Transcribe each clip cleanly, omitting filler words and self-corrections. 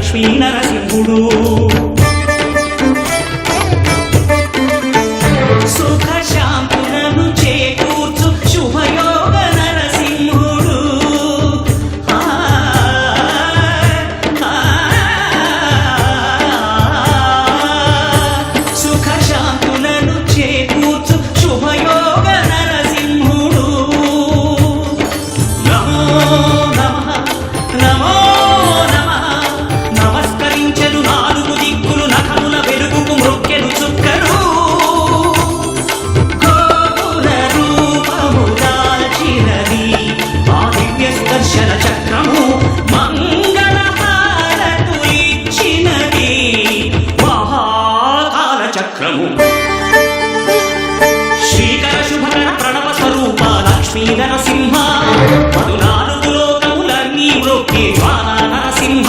లక్ష్మీ నరసింహుడు సుఖ శాంతులను చేకూర్చు శుభయోగ నరసింహుడు సుఖ శాంతులను చేకూర్చు శుభయోగ నరసింహుడు నమో నమః నమో నమః నమస్కరించెను నాలుగు దిక్కులు నఖముల వెలుగుకు మృక్కెను చుక్కను గోపుర రూపము దాల్చినది ఆ దివ్య స్పర్శన చక్రము మంగళ హారతులిచ్చినది మహాకాల చక్రము శ్రీకర శుభకర ప్రణవ స్వరూప లక్ష్మీ నరసింహ 14 లోకములన్నీ మ్రొక్కే జ్వాలా నరసింహ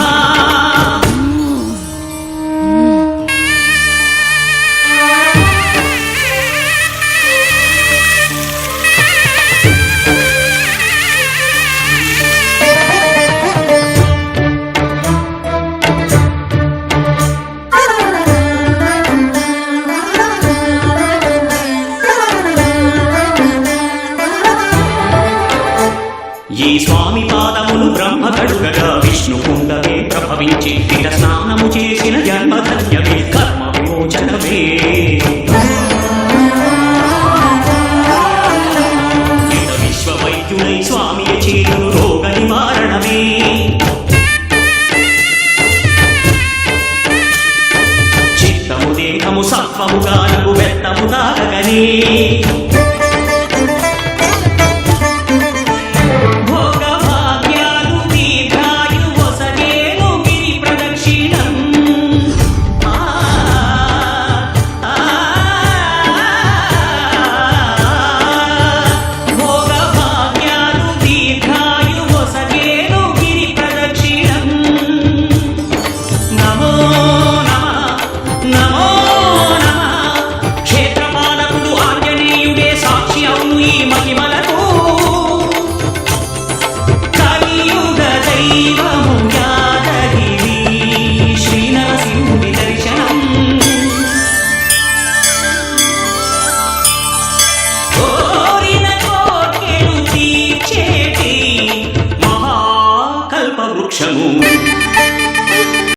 ఈ స్వామి పాదములు బ్రహ్మ కడుగగా విష్ణు కుండమే ప్రభవించి ఇట స్నానము చేసిన జన్మధన్యమే కర్మ విమోచనమే ఇట విశ్వవైద్యుడై స్వామి చేతులు రోగ నివారణమే చిత్తము దేహము సత్వము గానము వెత్తము దాగనే